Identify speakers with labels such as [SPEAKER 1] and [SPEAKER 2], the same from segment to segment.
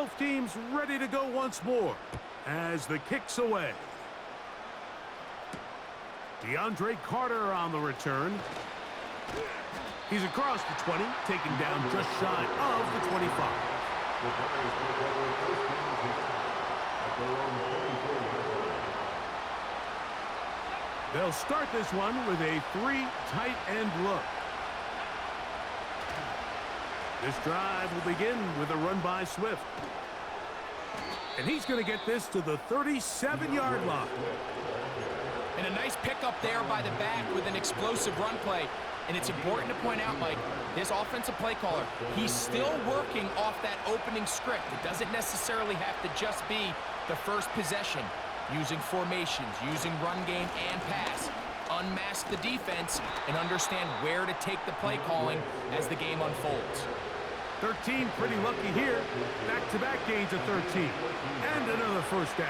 [SPEAKER 1] Both teams ready to go once more as the kick's away. DeAndre Carter on the return. He's across the 20, taken down just shy of the 25. They'll start this one with a 3 tight end look. This drive will begin with a run by Swift. And he's going to get this to the 37-yard line.
[SPEAKER 2] And a nice pickup there by the back with an explosive run play. And it's important to point out, Mike, this offensive play caller, he's still working off that opening script. It doesn't necessarily have to just be the first possession. Using formations, using run game and pass. Unmask the defense and understand where to take the play calling as the game unfolds.
[SPEAKER 1] 13 pretty lucky here. Back-to-back gains of 13. And another first down.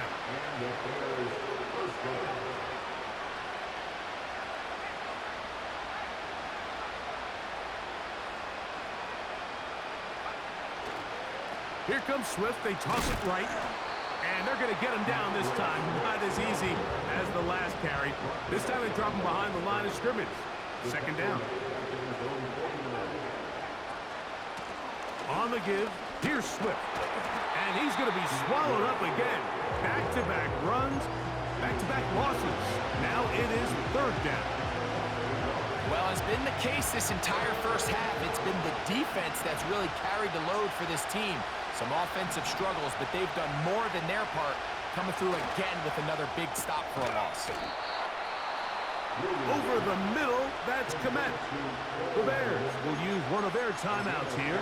[SPEAKER 1] Here comes Swift. They toss it right. And they're going to get him down this time. Not as easy as the last carry. This time they drop him behind the line of scrimmage. Second down. On the give, here's Swift. And he's going to be swallowed up again. Back-to-back runs, back-to-back losses. Now it is third down.
[SPEAKER 2] Well, as been the case this entire first half, it's been the defense that's really carried the load for this team. Some offensive struggles, but they've done more than their part, coming through again with another big stop for a loss.
[SPEAKER 1] Over the middle, that's Komet. The Bears will use one of their timeouts here.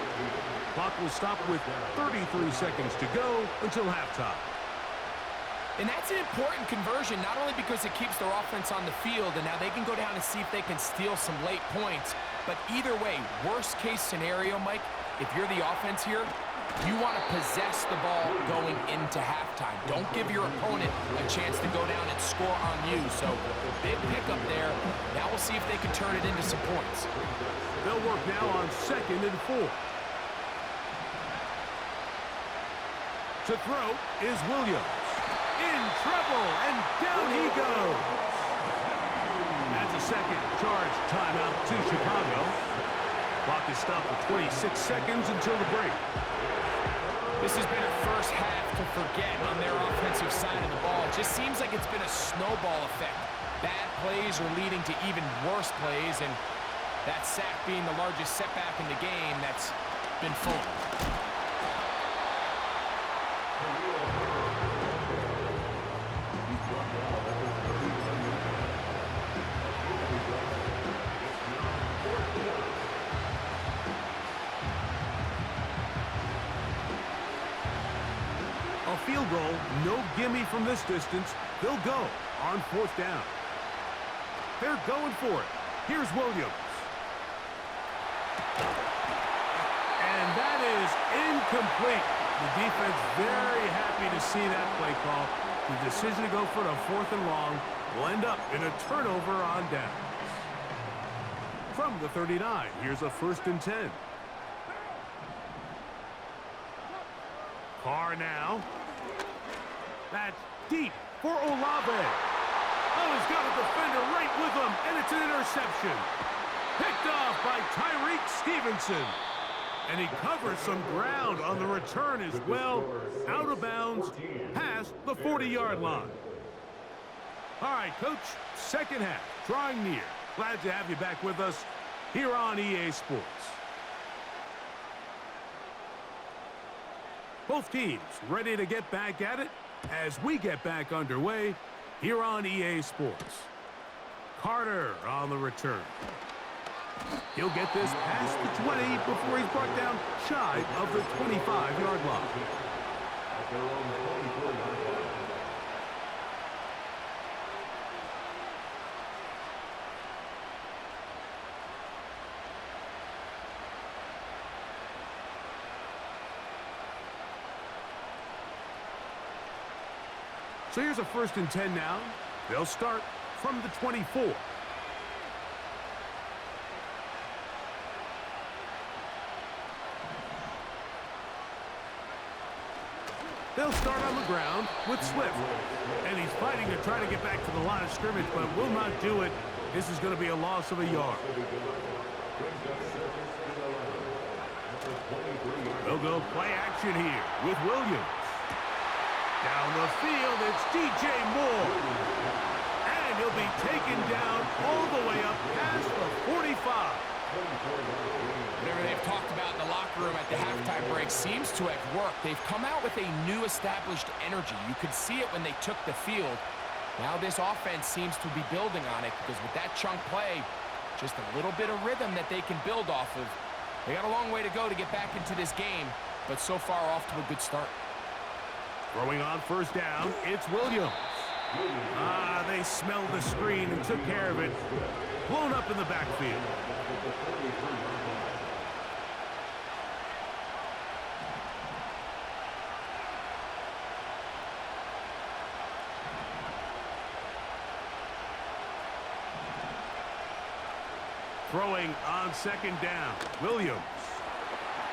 [SPEAKER 1] Clock will stop with 33 seconds to go until halftime.
[SPEAKER 2] And that's an important conversion, not only because it keeps their offense on the field, and now they can go down and see if they can steal some late points. But either way, worst case scenario, Mike, if you're the offense here, you want to possess the ball going into halftime. Don't give your opponent a chance to go down and score on you. So, big pickup there. Now we'll see if they can turn it into some points.
[SPEAKER 1] They'll work now on 2nd and 4. To throw is Williams. In trouble, and down he goes. That's a second charge timeout to Chicago. Clock is stopped for 26 seconds until the break.
[SPEAKER 2] This has been a first half to forget on their offensive side of the ball. It just seems like it's been a snowball effect. Bad plays are leading to even worse plays, and that sack being the largest setback in the game, that's been full.
[SPEAKER 1] A field goal, no gimme from this distance. They'll go on 4th down. They're going for it. Here's Williams. And that is incomplete. The defense very happy to see that play call. The decision to go for it on 4th and long will end up in a turnover on downs. From the 39, here's a 1st and 10. Carr now. That's deep for Olave. Oh, he's got a defender right with him, and it's an interception. Picked off by Tyreek Stevenson. And he covers some ground on the return as well. Out of bounds, past the 40-yard line. All right, Coach, second half, drawing near. Glad to have you back with us here on EA Sports. Both teams ready to get back at it as we get back underway here on EA Sports. Carter on the return. He'll get this past the 20 before he's brought down shy of the 25-yard line. So here's a 1st and 10 now. They'll start from the 24. They'll start on the ground with Swift. And he's fighting to try to get back to the line of scrimmage, but will not do it. This is going to be a loss of a yard. They'll go play action here with Williams. Down the field, it's DJ Moore. And he'll be taken down all the way up past the 45.
[SPEAKER 2] Whatever they've talked about in the locker room at the halftime break seems to have worked. They've come out with a new established energy. You could see it when they took the field. Now this offense seems to be building on it because with that chunk play, just a little bit of rhythm that they can build off of. They got a long way to go to get back into this game, but so far off to a good start.
[SPEAKER 1] Throwing on first down, it's Williams. They smelled the screen and took care of it. Blown up in the backfield. Throwing on second down, Williams.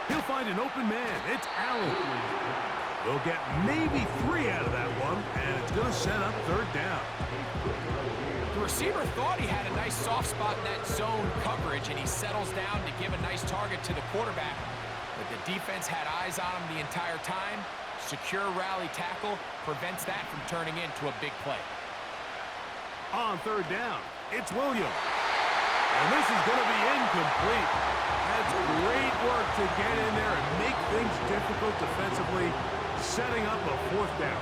[SPEAKER 1] He'll find an open man. It's Allen. They'll get maybe 3 out of that one, and it's going to set up third down.
[SPEAKER 2] The receiver thought he had a nice soft spot in that zone coverage, and he settles down to give a nice target to the quarterback. But the defense had eyes on him the entire time. Secure rally tackle prevents that from turning into a big play.
[SPEAKER 1] On third down, it's Williams. And this is going to be incomplete. That's great work to get in there and make things difficult defensively, setting up a fourth down.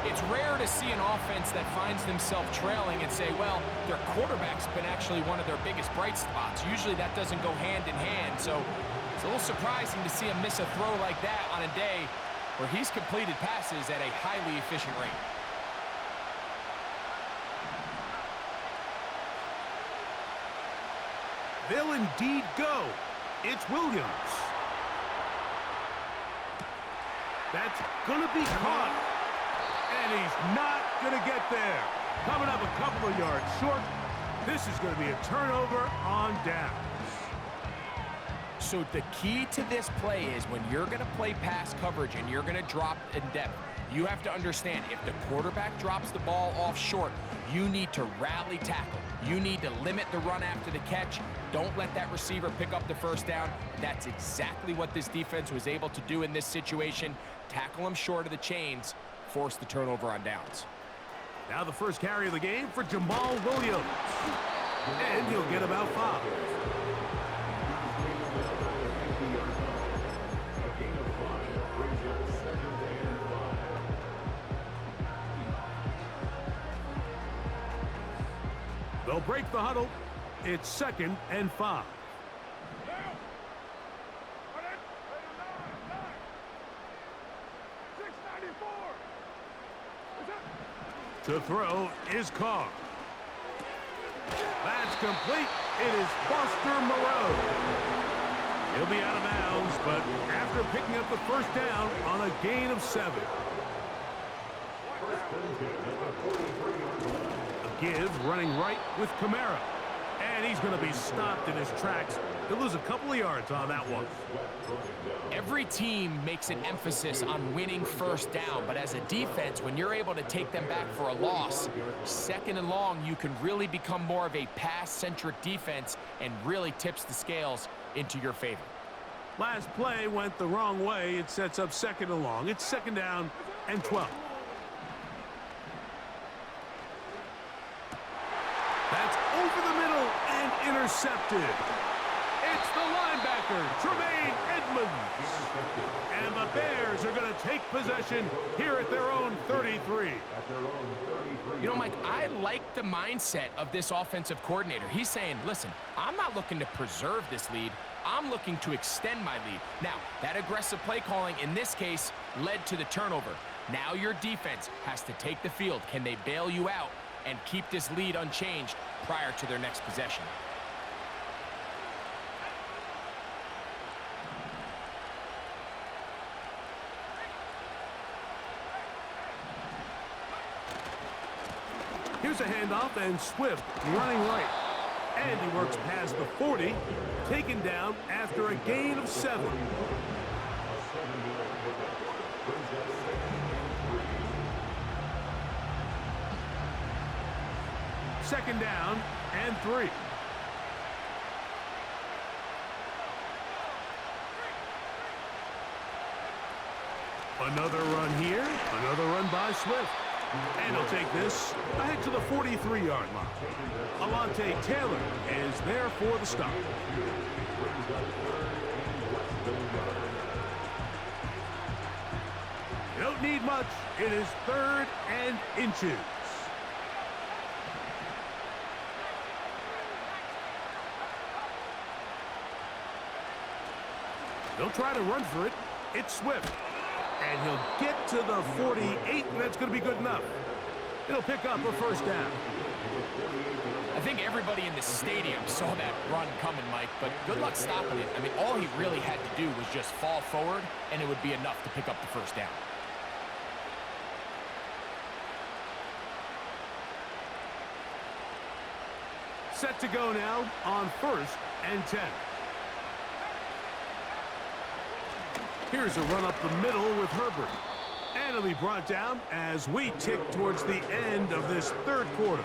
[SPEAKER 2] It's rare to see an offense that finds themselves trailing and say, well, their quarterback's been actually one of their biggest bright spots. Usually that doesn't go hand in hand, so it's a little surprising to see him miss a throw like that on a day where he's completed passes at a highly efficient rate.
[SPEAKER 1] They'll indeed go. It's Williams. That's going to be caught. And he's not going to get there. Coming up a couple of yards short. This is going to be a turnover on downs.
[SPEAKER 2] So the key to this play is when you're going to play pass coverage and you're going to drop in depth, you have to understand if the quarterback drops the ball off short, you need to rally tackle. You need to limit the run after the catch. Don't let that receiver pick up the first down. That's exactly what this defense was able to do in this situation. Tackle him short of the chains, force the turnover on downs.
[SPEAKER 1] Now the first carry of the game for Jamal Williams. And he'll get about 5. They'll break the huddle. It's 2nd and 5. To throw is Carr. That's complete. It is Foster Moreau. He'll be out of bounds, but after picking up the first down on a gain of 7. A give running right with Kamara. And he's going to be stopped in his tracks. He'll lose a couple of yards on that one.
[SPEAKER 2] Every team makes an emphasis on winning first down, but as a defense, when you're able to take them back for a loss, 2nd and long, you can really become more of a pass-centric defense and really tips the scales into your favor.
[SPEAKER 1] Last play went the wrong way. It sets up 2nd and long. It's 2nd down and 12. That's over the middle and intercepted. It's the linebacker, Tremaine Edmonds. And the Bears are going to take possession here at their own 33.
[SPEAKER 2] You know, Mike, I like the mindset of this offensive coordinator. He's saying, listen, I'm not looking to preserve this lead. I'm looking to extend my lead. Now, that aggressive play calling in this case led to the turnover. Now your defense has to take the field. Can they bail you out and keep this lead unchanged prior to their next possession?
[SPEAKER 1] Here's a handoff, and Swift running right. And he works past the 40, taken down after a gain of 7. second down and 3. Another run here. Another run by Swift. And he'll take this ahead to the 43-yard line. Alontae Taylor is there for the stop. You don't need much. It is 3rd and inches. They'll try to run for it. It's Swift. And he'll get to the 48, and that's going to be good enough. It'll pick up a first down.
[SPEAKER 2] I think everybody in the stadium saw that run coming, Mike, but good luck stopping it. I mean, all he really had to do was just fall forward, and it would be enough to pick up the first down.
[SPEAKER 1] Set to go now on 1st and 10. Here's a run up the middle with Herbert. And it'll be brought down as we tick towards the end of this 3rd quarter.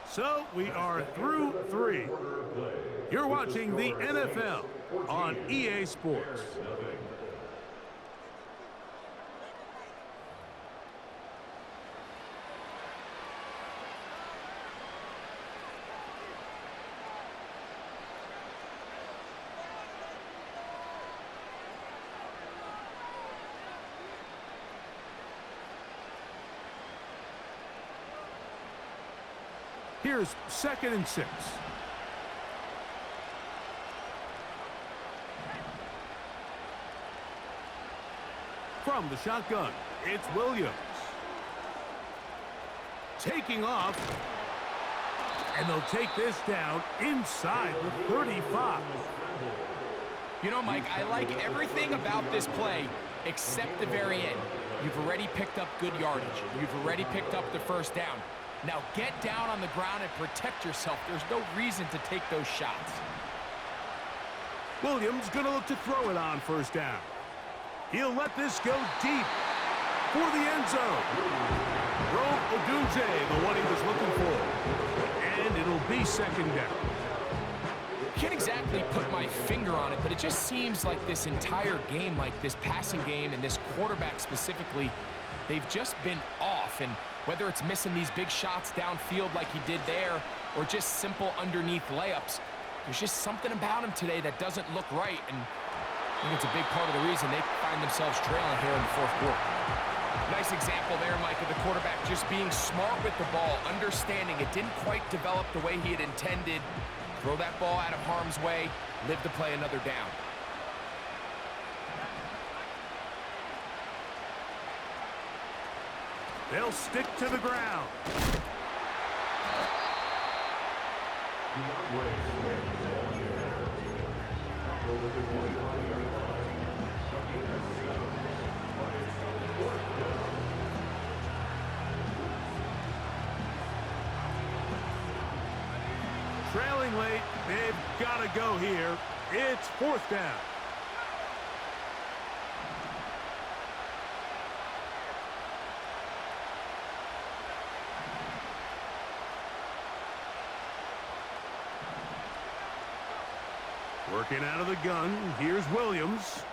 [SPEAKER 1] So we are through 3. You're watching the NFL on EA Sports. Here's 2nd and 6. From the shotgun, it's Williams. Taking off. And they'll take this down inside the 35.
[SPEAKER 2] You know, Mike, I like everything about this play except the very end. You've already picked up good yardage. You've already picked up the first down. Now get down on the ground and protect yourself. There's no reason to take those shots.
[SPEAKER 1] Williams going to look to throw it on first down. He'll let this go deep for the end zone. Rome Odunze, the one he was looking for. And it'll be 2nd down.
[SPEAKER 2] Can't exactly put my finger on it, but it just seems like this entire game, like this passing game and this quarterback specifically, they've just been off. And whether it's missing these big shots downfield like he did there or just simple underneath layups, there's just something about him today that doesn't look right. And I think it's a big part of the reason they find themselves trailing here in the 4th quarter. Nice example there, Mike, of the quarterback just being smart with the ball, understanding it didn't quite develop the way he had intended. Throw that ball out of harm's way, live to play another down.
[SPEAKER 1] They'll stick to the ground. Trailing late, they've got to go here. It's 4th down. Working out of the gun, here's Williams.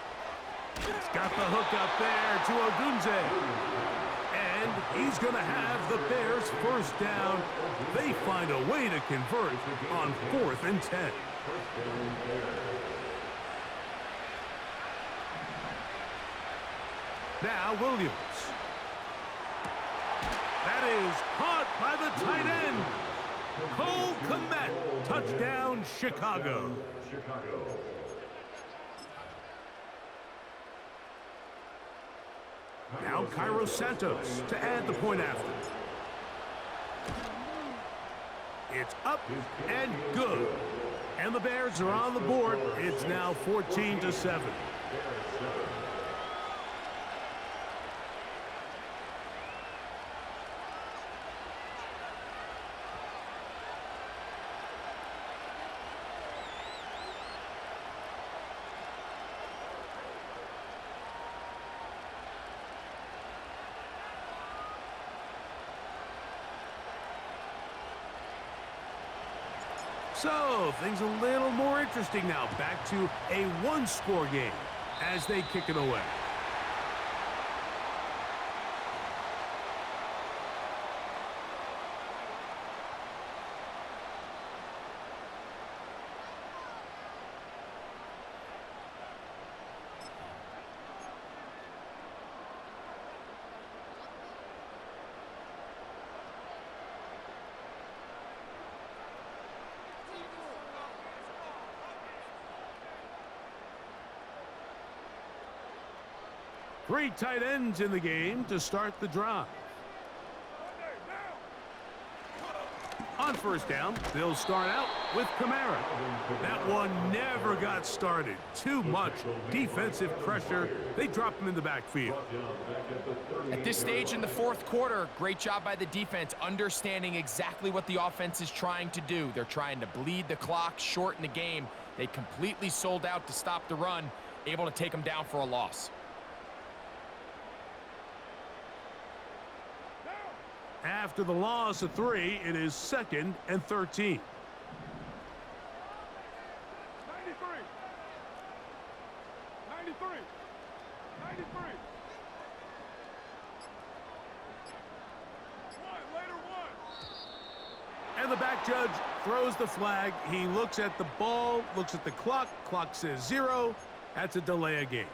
[SPEAKER 1] He's got the hook up there to Odunze. And he's going to have the Bears first down. They find a way to convert on 4th and 10. Now Williams. That is caught by the tight end. Cole Kmet, touchdown Chicago. Now Cairo Santos to add the point after. It's up and good. And the Bears are on the board. It's now 14-7. So, things a little more interesting now. Back to a one-score game as they kick it away. Three tight ends in the game to start the drive. On first down, they'll start out with Kamara. That one never got started. Too much defensive pressure. They drop him in the backfield.
[SPEAKER 2] At this stage in the fourth quarter, great job by the defense, understanding exactly what the offense is trying to do. They're trying to bleed the clock, shorten the game. They completely sold out to stop the run, able to take them down for a loss.
[SPEAKER 1] After the loss of 3, it is 2nd and 13.
[SPEAKER 3] 93. 93. 93. Later one.
[SPEAKER 1] And the back judge throws the flag. He looks at the ball, looks at the clock. Clock says 0. That's a delay of game.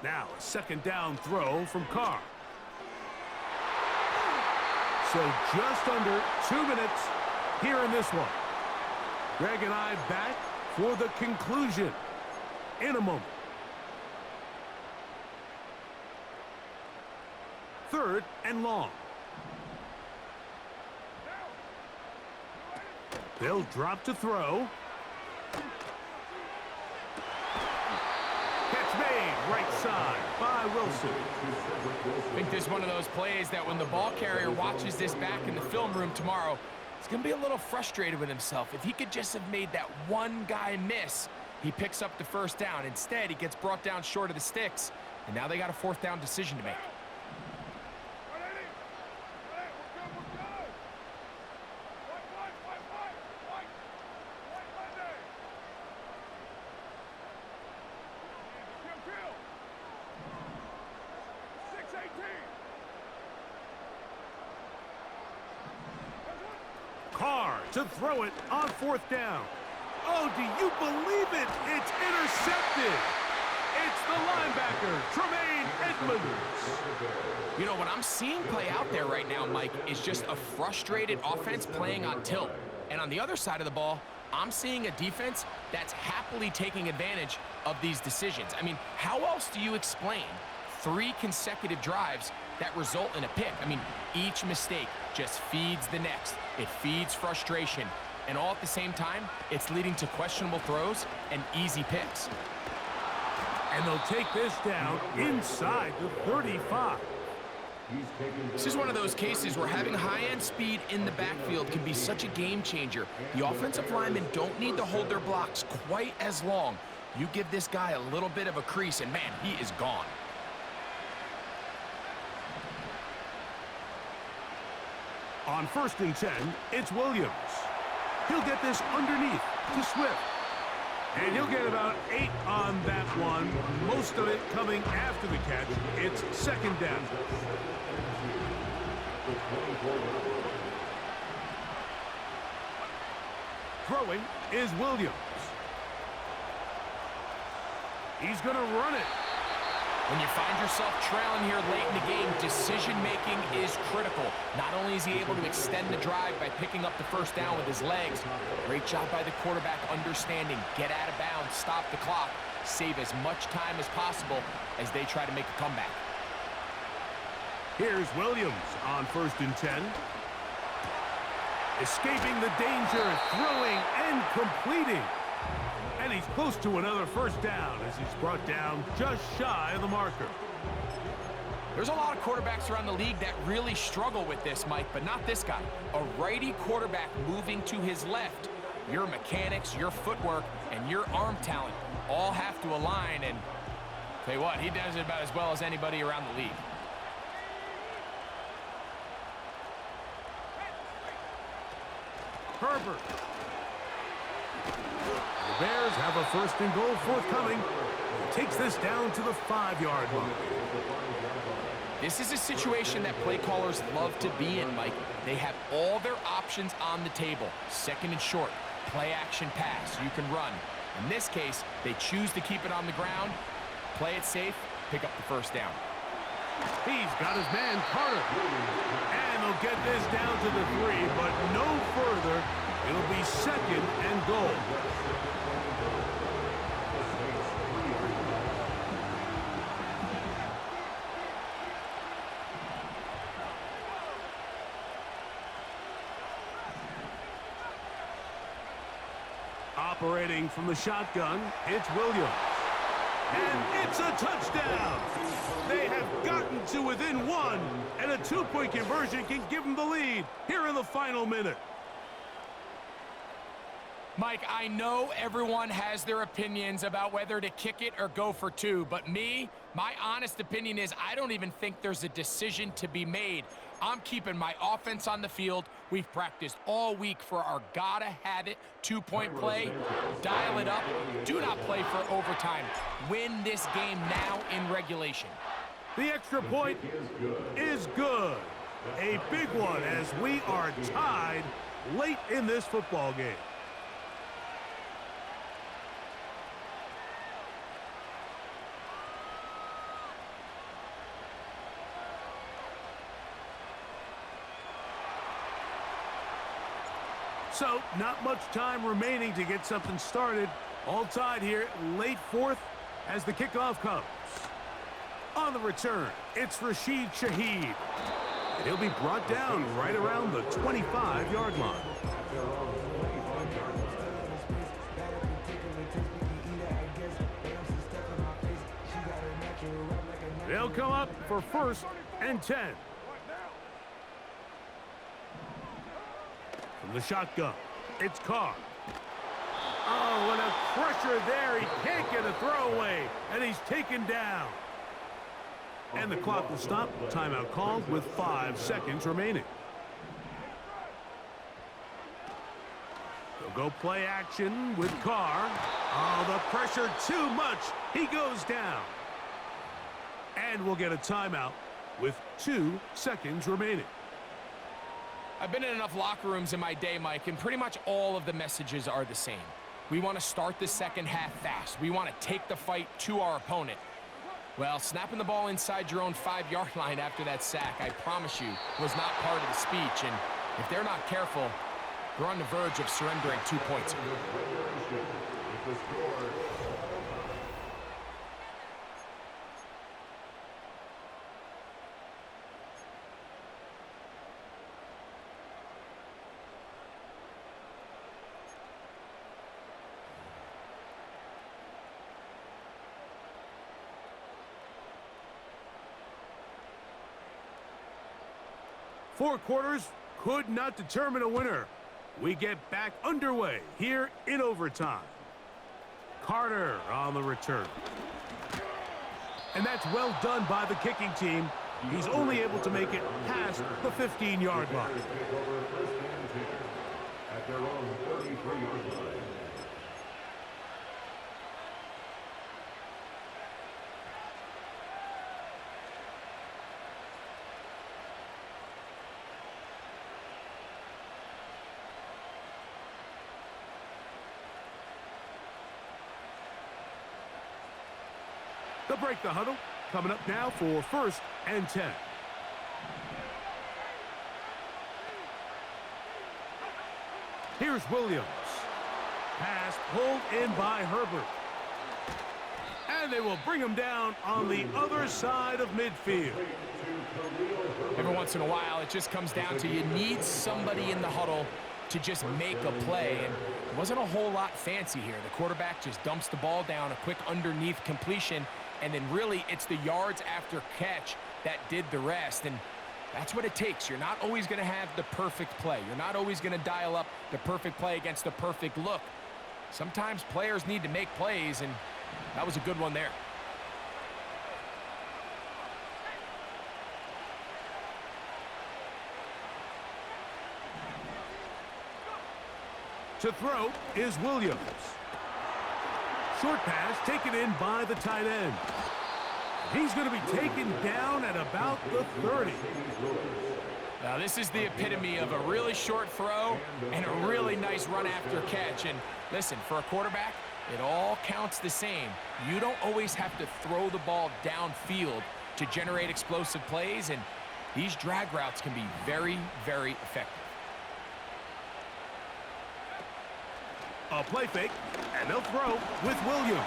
[SPEAKER 1] Now, a second down throw from Carr. So just under 2 minutes here in this one. Greg and I back for the conclusion in a moment. 3rd and long. They'll drop to throw. Right side by Wilson.
[SPEAKER 2] I think this is one of those plays that when the ball carrier watches this back in the film room tomorrow, he's going to be a little frustrated with himself. If he could just have made that one guy miss, he picks up the first down. Instead, he gets brought down short of the sticks, and now they got a 4th down decision to make.
[SPEAKER 1] Carr to throw it on 4th down. Oh, do you believe it? It's intercepted. It's the linebacker, Tremaine Edmonds.
[SPEAKER 2] You know, what I'm seeing play out there right now, Mike, is just a frustrated offense playing on tilt. And on the other side of the ball, I'm seeing a defense that's happily taking advantage of these decisions. I mean, how else do you explain 3 consecutive drives that result in a pick? I mean, each mistake just feeds the next. It feeds frustration. And all at the same time, it's leading to questionable throws and easy picks.
[SPEAKER 1] And they'll take this down inside the 35.
[SPEAKER 2] This is one of those cases where having high-end speed in the backfield can be such a game changer. The offensive linemen don't need to hold their blocks quite as long. You give this guy a little bit of a crease, and man, he is gone.
[SPEAKER 1] On 1st and 10, it's Williams. He'll get this underneath to Swift. And he'll get about 8 on that one, most of it coming after the catch. It's 2nd down. Throwing is Williams. He's going to run it.
[SPEAKER 2] When you find yourself trailing here late in the game, decision-making is critical. Not only is he able to extend the drive by picking up the first down with his legs, great job by the quarterback understanding, get out of bounds, stop the clock, save as much time as possible as they try to make a comeback.
[SPEAKER 1] Here's Williams on 1st and 10. Escaping the danger, throwing and completing. And he's close to another first down as he's brought down just shy of the marker.
[SPEAKER 2] There's a lot of quarterbacks around the league that really struggle with this, Mike, but not this guy. A righty quarterback moving to his left. Your mechanics, your footwork, and your arm talent all have to align, and tell you what, he does it about as well as anybody around the league.
[SPEAKER 1] Herbert. The Bears have a first and goal forthcoming. He takes this down to the 5-yard line.
[SPEAKER 2] This is a situation that play callers love to be in, Mike. They have all their options on the table. Second and short, play action pass, you can run. In this case, they choose to keep it on the ground, play it safe, pick up the first down.
[SPEAKER 1] He's got his man, Carter. And they'll get this down to the 3, but no further. It'll be second and goal. Operating from the shotgun, it's Williams. And it's a touchdown! They have gotten to within 1, and a 2-point conversion can give them the lead here in the final minute.
[SPEAKER 2] Mike, I know everyone has their opinions about whether to kick it or go for 2, but my honest opinion is I don't even think there's a decision to be made. I'm keeping my offense on the field. We've practiced all week for our gotta-have-it 2-point play. Dial it up. Do not play for overtime. Win this game now in regulation.
[SPEAKER 1] The extra point is good. A big one as we are tied late in this football game. So, not much time remaining to get something started. All tied here, late fourth as the kickoff comes. On the return, it's Rashid Shaheed. And he'll be brought down right around the 25-yard line. They'll come up for first and 10. From the shotgun, it's Carr. Oh, and a pressure there. He can't get a throwaway, and he's taken down. And the clock will stop. Timeout called with 5 seconds remaining. They'll go play action with Carr. Oh, the pressure too much. He goes down. And we'll get a timeout with 2 seconds remaining.
[SPEAKER 2] I've been in enough locker rooms in my day, Mike, and pretty much all of the messages are the same. We want to start the second half fast. We want to take the fight to our opponent. Well, snapping the ball inside your own 5-yard line after that sack, I promise you, was not part of the speech. And if they're not careful, they're on the verge of surrendering 2 points.
[SPEAKER 1] Four quarters could not determine a winner. We get back underway here in overtime. Carter on the return. And that's well done by the kicking team. He's only able to make it past the 15-yard line.
[SPEAKER 3] At their own 33-yard line.
[SPEAKER 1] They'll break the huddle. Coming up now for first and 10. Here's Williams. Pass pulled in by Herbert. And they will bring him down on the other side of midfield.
[SPEAKER 2] Every once in a while, it just comes down to you need somebody in the huddle to just make a play, and it wasn't a whole lot fancy here. The quarterback just dumps the ball down, a quick underneath completion, and then really it's the yards after catch that did the rest, and that's what it takes. You're not always going to have the perfect play. You're not always going to dial up the perfect play against the perfect look. Sometimes players need to make plays, and that was a good one there.
[SPEAKER 1] To throw is Williams. Short pass taken in by the tight end. He's going to be taken down at about the 30.
[SPEAKER 2] Now, this is the epitome of a really short throw and a really nice run after catch. And listen, for a quarterback, it all counts the same. You don't always have to throw the ball downfield to generate explosive plays, and these drag routes can be very, very effective.
[SPEAKER 1] A play fake, and they'll throw with Williams.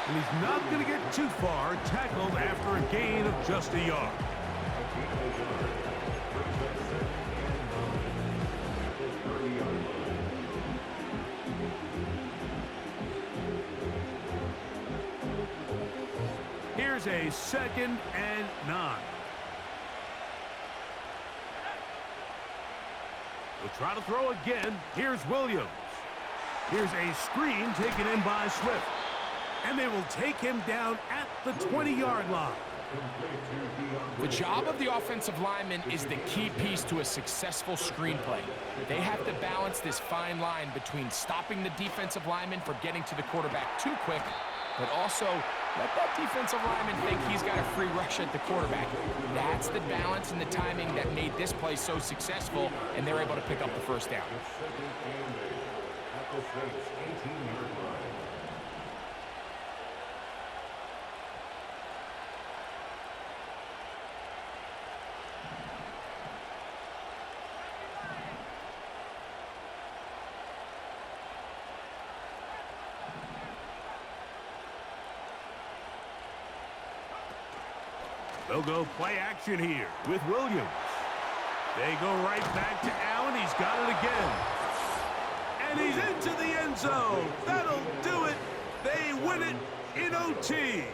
[SPEAKER 1] And he's not going to get too far, tackled after a gain of just a yard. Here's a 2nd and 9. We'll try to throw again. Here's Williams. Here's a screen taken in by Swift. And they will take him down at the 20-yard line.
[SPEAKER 2] The job of the offensive lineman is the key piece to a successful screenplay. They have to balance this fine line between stopping the defensive lineman from getting to the quarterback too quick, but also let that defensive lineman think he's got a free rush at the quarterback. That's the balance and the timing that made this play so successful, and they're able to pick up the first down.
[SPEAKER 1] They'll go play action here with Williams. They go right back to Allen. He's got it again. And he's into the end zone. That'll do it. They win it in OT.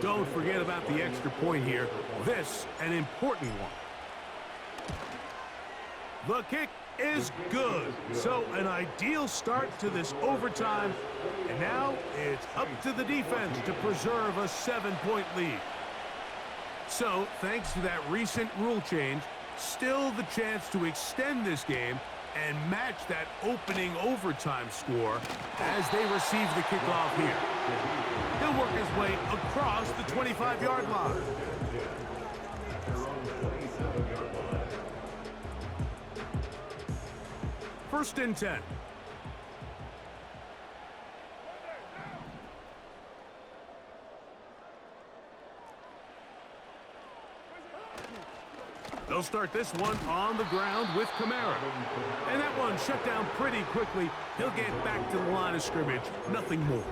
[SPEAKER 1] Don't forget about the extra point here. This, an important one. The kick is good. So an ideal start to this overtime. And now it's up to the defense to preserve a 7-point lead. So, thanks to that recent rule change, still the chance to extend this game and match that opening overtime score as they receive the kickoff here. He'll work his way across the 25-yard line. First and 10. They'll start this one on the ground with Kamara. And that one shut down pretty quickly. He'll get back to the line of scrimmage. Nothing more.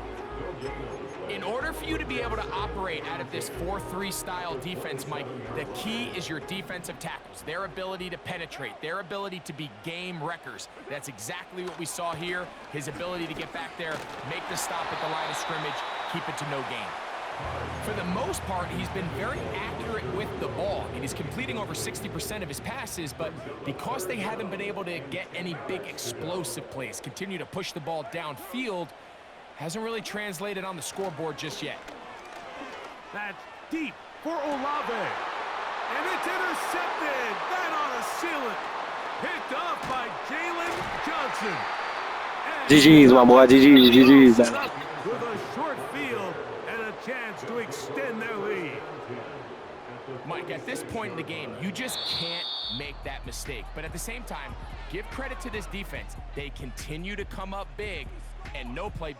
[SPEAKER 2] In order for you to be able to operate out of this 4-3 style defense, Mike, the key is your defensive tackles, their ability to penetrate, their ability to be game wreckers. That's exactly what we saw here. His ability to get back there, make the stop at the line of scrimmage, keep it to no gain. For the most part, he's been very accurate with the ball. I mean, he's completing over 60% of his passes, but because they haven't been able to get any big explosive plays, continue to push the ball downfield, hasn't really translated on the scoreboard just yet.
[SPEAKER 1] That's deep for Olave. And it's intercepted. That ought to seal it. Picked off by Jalen Johnson.
[SPEAKER 4] GG's, my boy. GG's.
[SPEAKER 1] With a short field and a chance to extend their lead.
[SPEAKER 2] Mike, at this point in the game, you just can't make that mistake. But at the same time, give credit to this defense. They continue to come up big, and no play